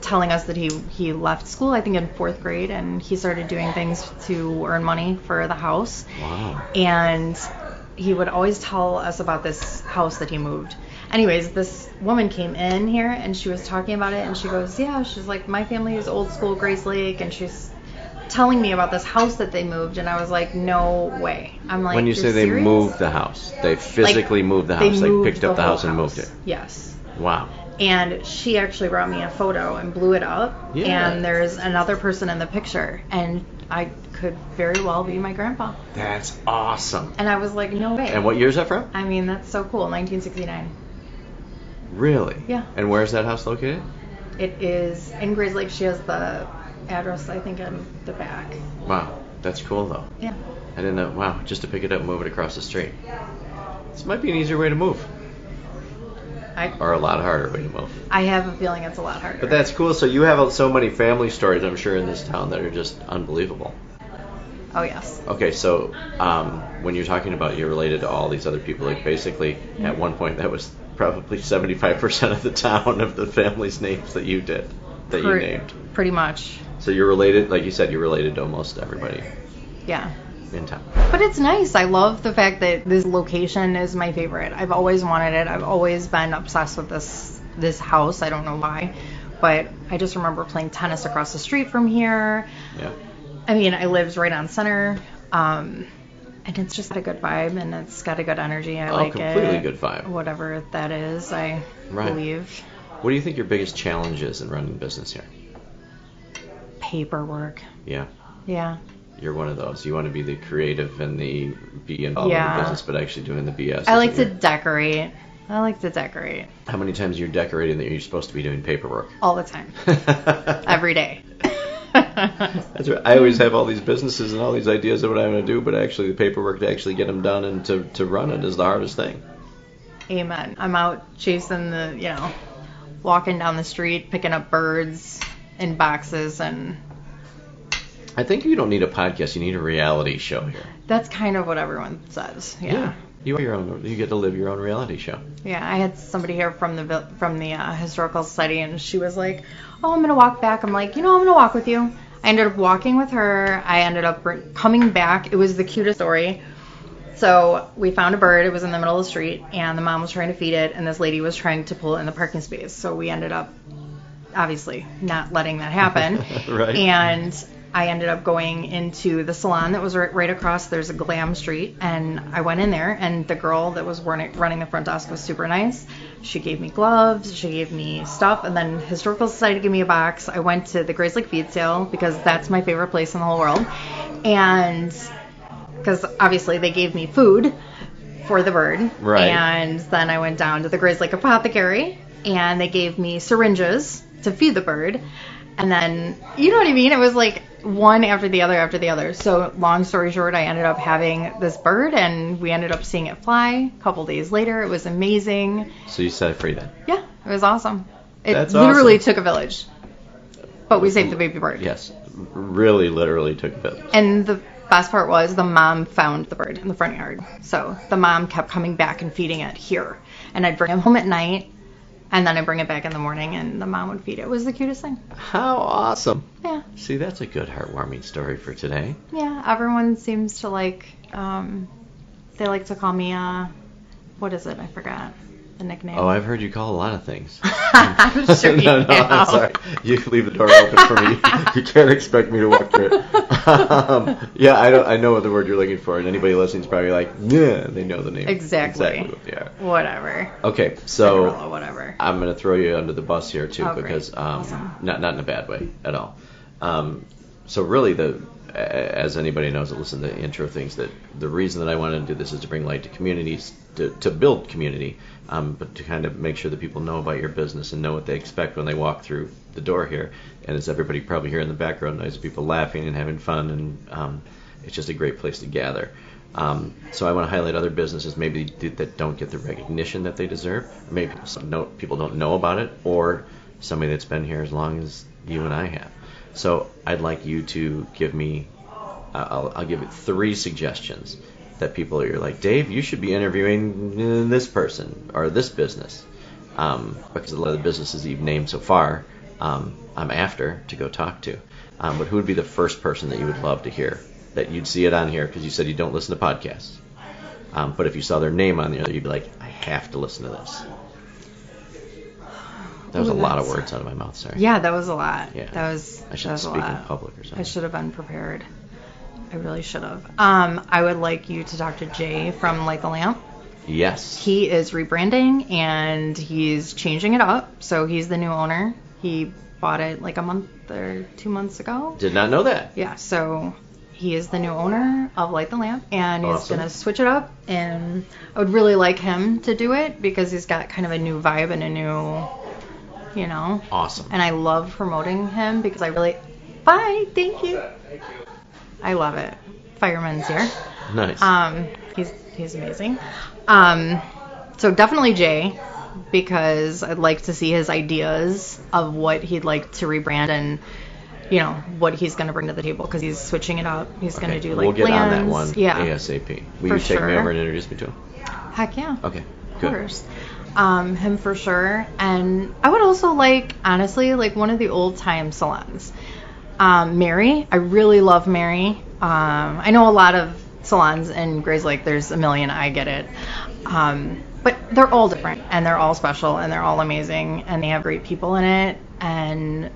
telling us that he left school, I think in 4th grade, and he started doing things to earn money for the house. Wow. And he would always tell us about this house that he moved. Anyways, this woman came in here, and she was talking about it, and she goes, yeah, she's like, my family is old school Grayslake, and she's telling me about this house that they moved, and I was like, no way. I'm like, when you say they serious? moved the house, they physically moved the house, like picked up the house and moved it. Yes. Wow. And she actually brought me a photo and blew it up. Yeah. And there's another person in the picture. And I could very well be my grandpa. That's awesome. And I was like, no way. And what year is that from? I mean, that's so cool. 1969. Really? Yeah. And where is that house located? It is in Grayslake. She has the address, I think, in the back. Wow. That's cool, though. Yeah. I didn't know. Wow. Just to pick it up and move it across the street. This might be an easier way to move. Or a lot harder way to move. I have a feeling it's a lot harder. But that's cool. So you have so many family stories, I'm sure, in this town that are just unbelievable. Oh, yes. Okay, so when you're talking about you're related to all these other people, like basically at one point that was probably 75% of the town of the family's names that you did, that you named. Pretty much. So you're related, like you said, you're related to almost everybody. Yeah. In town. But it's nice. I love the fact that this location is my favorite. I've always wanted it. I've always been obsessed with this house. I don't know why, but I just remember playing tennis across the street from here. Yeah. I mean, I lived right on Center, and it's just got a good vibe, and it's got a good energy. I like it. Completely good vibe. Whatever that is, I believe. What do you think your biggest challenge is in running business here? Paperwork. Yeah. Yeah. You're one of those. You want to be the creative and be involved in the business, but actually doing the BS. I like to decorate. How many times you're decorating that you're supposed to be doing paperwork? All the time. Every day. That's right. I always have all these businesses and all these ideas of what I'm going to do, but actually the paperwork to actually get them done and to run it is the hardest thing. Amen. I'm out chasing walking down the street, picking up birds in boxes, and I think you don't need a podcast. You need a reality show here. That's kind of what everyone says. Yeah. You are your own. You get to live your own reality show. Yeah. I had somebody here from the historical society, and she was like, "Oh, I'm gonna walk back." I'm like, I'm gonna walk with you. I ended up walking with her. I ended up coming back. It was the cutest story. So we found a bird. It was in the middle of the street, and the mom was trying to feed it, and this lady was trying to pull it in the parking space. So we ended up, obviously, not letting that happen. Right. And I ended up going into the salon that was right across. There's a glam street, and I went in there, and the girl that was running the front desk was super nice. She gave me gloves, she gave me stuff, and then Historical Society gave me a box. I went to the Grayslake feed sale because that's my favorite place in the whole world, and because obviously they gave me food for the bird. Right. And then I went down to the Grayslake apothecary, and they gave me syringes to feed the bird. And then, you know what I mean? It was like one after the other. So long story short, I ended up having this bird, and we ended up seeing it fly a couple days later. It was amazing. So you set it free then? Yeah, it was awesome. That's literally awesome. took a village. But we saved the baby bird. Yes, really literally took a village. And the best part was the mom found the bird in the front yard. So the mom kept coming back and feeding it here. And I'd bring him home at night. And then I bring it back in the morning, and the mom would feed it. It was the cutest thing. How awesome. Yeah. See, that's a good heartwarming story for today. Yeah, everyone seems to like, they like to call me, what is it? I forgot. the nickname. Oh, I've heard you call a lot of things. I'm sure you No, I'm sorry. You leave the door open for me. You can't expect me to walk through it. Yeah, I know the word you're looking for, and anybody listening is probably like, yeah, they know the name. Exactly. Yeah. Whatever. Okay, so Whatever. I'm going to throw you under the bus here too, because Awesome. not in a bad way at all. So really, as anybody knows that listen to the intro things, that the reason that I wanted to do this is to bring light to communities, to build community, but to kind of make sure that people know about your business and know what they expect when they walk through the door here. And as everybody probably hear in the background noise, people laughing and having fun, and it's just a great place to gather. So I want to highlight other businesses maybe that don't get the recognition that they deserve, or maybe people don't know about it, or somebody that's been here as long as you and I have. So I'd like you to give me, I'll give it 3 suggestions that people are like, Dave, you should be interviewing this person or this business, because a lot of the businesses that you've named so far, I'm after to go talk to. But who would be the first person that you would love to hear? That you'd see it on here, because you said you don't listen to podcasts. But if you saw their name on there, you'd be like, I have to listen to this. That was a lot of words out of my mouth, sorry. Yeah, that was a lot. Yeah. I should speak in public or something. I should have been prepared. I really should have. I would like you to talk to Jay from Light the Lamp. Yes. He is rebranding, and he's changing it up. So he's the new owner. He bought it like a month or 2 months ago. Did not know that. Yeah, so he is the new owner of Light the Lamp, and he's Awesome. going to switch it up. And I would really like him to do it, because he's got kind of a new vibe and a new, Awesome. And I love promoting him, because I really... Bye, thank you. I love it. Fireman's here. Nice. He's amazing. So definitely Jay, because I'd like to see his ideas of what he'd like to rebrand and, what he's going to bring to the table, because he's switching it up. He's going to do like we'll get plans. on that one ASAP. Will For you take me sure. over and introduce me to him? Heck yeah. Okay, Of good. course. Him for sure. And I would also like, honestly, like one of the old time salons. Mary. I really love Mary. I know a lot of salons in Grayslake. There's a million. I get it. But they're all different, and they're all special, and they're all amazing, and they have great people in it. And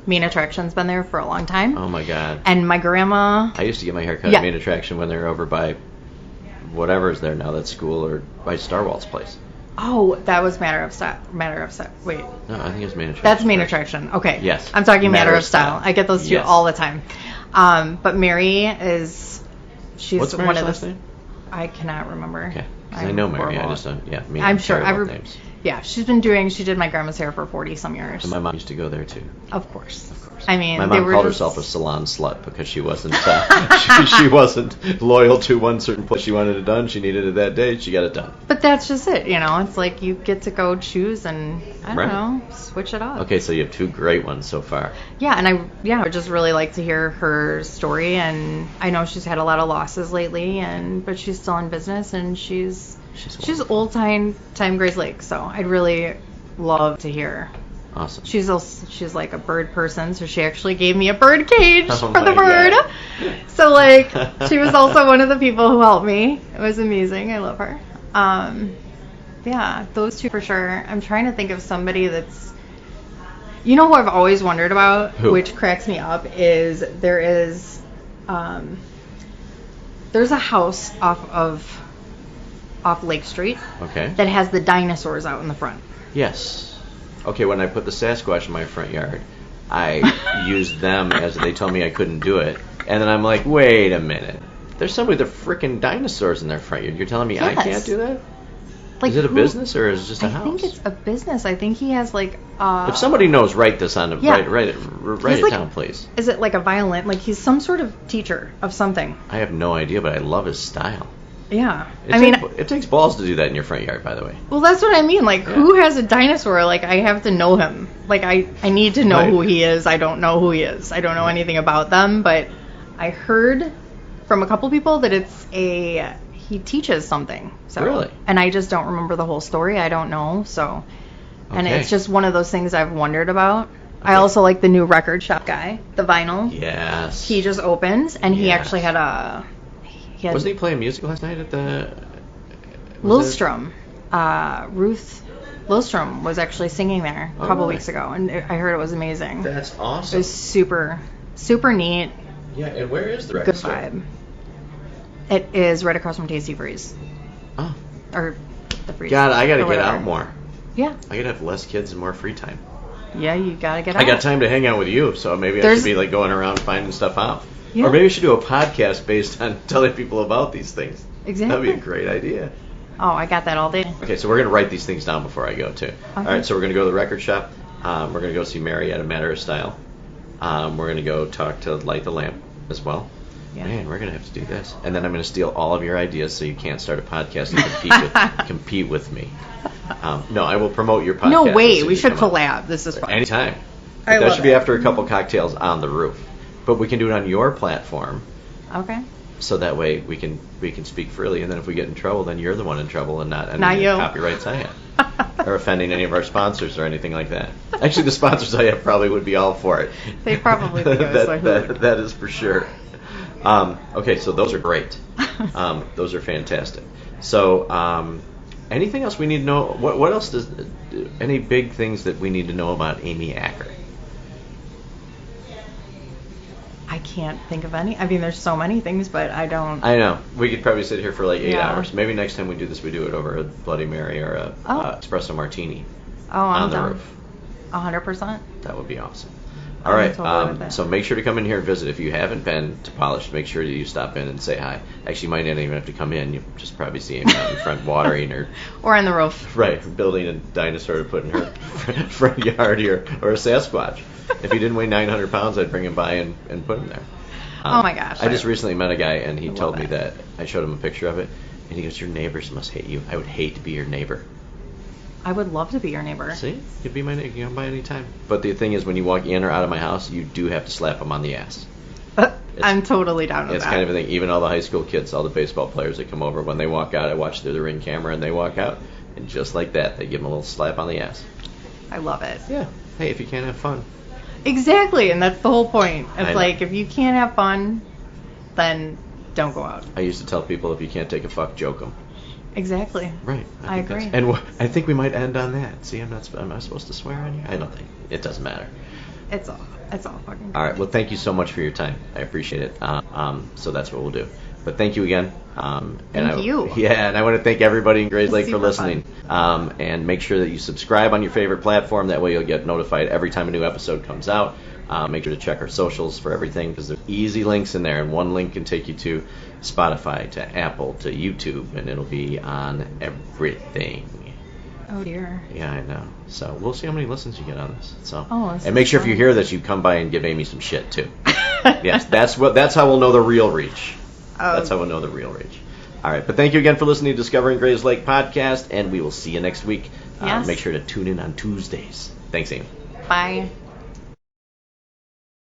Main Attraction's been there for a long time. Oh my God. And my grandma. I used to get my hair cut Yeah. at Main Attraction when they were over by whatever is there now, that school, or by Star Walt's place. Oh, that was Matter of Style. Wait. No, I think it was Main Attraction. That's Main Attraction. Okay. Yes. I'm talking Matter of Style. I get those two Yes. all the time. But Mary she's What's one Mary's of last the. name? I cannot remember. Okay. Because I know Mary. I horrible. just don't. Yeah. Me. I'm sure. terrible at names. Yeah, she did my grandma's hair for 40 some years. And my mom used to go there too. Of course. Of course. I mean, my they mom were called just, herself a salon slut because she wasn't she wasn't loyal to one certain place. She wanted it done. She needed it that day. She got it done. But that's just it, It's like you get to go choose and I don't Right. know, switch it up. Okay, so you have 2 great ones so far. Yeah, and I would just really like to hear her story, and I know she's had a lot of losses lately, but she's still in business, and she's old time Grayslake, so I'd really love to hear. Awesome. She's like a bird person, so she actually gave me a bird cage Oh for my the bird. God. So like she was also one of the people who helped me. It was amazing. I love her. Yeah, those 2 for sure. I'm trying to think of somebody that's, who I've always wondered about, Who? which cracks me up, is there's a house off Lake Street Okay. that has the dinosaurs out in the front. Yes. Okay, when I put the Sasquatch in my front yard, I used them as they told me I couldn't do it. And then I'm like, wait a minute. There's somebody with freaking dinosaurs in their front yard. You're telling me I Yes. can't do that? Like, Is it a business or is it just a house? I think it's a business. I think he has like. If somebody knows, write this on. Yeah. Write it like- down, please. Is it like a violin? Like he's some sort of teacher of something. I have no idea, but I love his style. Yeah. It takes balls to do that in your front yard, by the way. Well, that's what I mean. Like, Yeah. who has a dinosaur? Like, I have to know him. Like, I need to know Right. who he is. I don't know who he is. I don't know anything about them, but I heard from a couple people that he teaches something. So, Really? And I just don't remember the whole story. I don't know. So, and Okay. it's just one of those things I've wondered about. Okay. I also like the new record shop guy, the vinyl. Yes. He just opened, and he Yes. actually had Wasn't he playing music last night at the... Lilstrom. Ruth Lilstrom was actually singing there a couple weeks ago, and I heard it was amazing. That's awesome. It was super, super neat. Yeah, and where is the record Good store? vibe. It is right across from Tasty Freeze. Oh. Or the Freeze. God, I got to get out more. Yeah. I got to have less kids and more free time. Yeah, you got to get out. I got time to hang out with you, so maybe I should be like going around finding stuff out. Yeah. Or maybe we should do a podcast based on telling people about these things. Exactly. That'd be a great idea. Oh, I got that all day. Okay, so we're going to write these things down before I go, too. Okay. All right, so we're going to go to the record shop. We're going to go see Mary at A Matter of Style. We're going to go talk to Light the Lamp as well. Yeah. Man, we're going to have to do this. And then I'm going to steal all of your ideas so you can't start a podcast and compete with me. No, I will promote your podcast. No, wait, we should collab. This is fun. Anytime. That should be after a couple cocktails on the roof. But we can do it on your platform. Okay. So that way we can speak freely, and then if we get in trouble, then you're the one in trouble and not you. Copyrights I have. Or offending any of our sponsors or anything like that. Actually, the sponsors I have probably would be all for it. They probably would. That is for sure. Okay, so those are great. Those are fantastic. So anything else we need to know? What else any big things that we need to know about Amy Acker? I can't think of any. I mean, there's so many things, but I don't. I know. We could probably sit here for like 8 hours. Maybe next time we do this, we do it over a Bloody Mary or a espresso martini on the roof. 100%. That would be awesome. All right. So make sure to come in here and visit. If you haven't been to Polished, make sure that you stop in and say hi. Actually, you might not even have to come in. You just probably see Amy out in front watering or on the roof. Right, building a dinosaur to put in her front yard or a Sasquatch. If he didn't weigh 900 pounds, I'd bring him by and put him there. Oh my gosh. I just recently met a guy, and he told me that. I showed him a picture of it, and he goes, "Your neighbors must hate you. I would hate to be your neighbor." I would love to be your neighbor. See? You'd be my neighbor. You can come by any time. But the thing is, when you walk in or out of my house, you do have to slap them on the ass. I'm totally down with that. It's kind of a thing. Even all the high school kids, all the baseball players that come over, when they walk out, I watch through the ring camera, and they walk out, and just like that, they give them a little slap on the ass. I love it. Yeah. Hey, if you can't have fun. Exactly, and that's the whole point. It's like, if you can't have fun, then don't go out. I used to tell people, if you can't take a fuck, joke them. Exactly. Right. I agree. And I think we might end on that. See, am I supposed to swear on you? I don't think. It doesn't matter. It's all fucking good. All right. Well, thank you so much for your time. I appreciate it. So that's what we'll do. But thank you again. Thank you. Yeah, and I want to thank everybody in Grayslake for listening. And make sure that you subscribe on your favorite platform. That way you'll get notified every time a new episode comes out. Make sure to check our socials for everything, because there's easy links in there, and one link can take you to Spotify, to Apple, to YouTube, and it'll be on everything. Oh dear. Yeah, I know. So we'll see how many listens you get on this. So and make sure if you hear this, you come by and give Amy some shit too. Yes, that's how we'll know the real reach. That's how we'll know the real reach. All right, but thank you again for listening to Discovering Grayslake podcast, and we will see you next week. Yes. Make sure to tune in on Tuesdays. Thanks, Amy. Bye.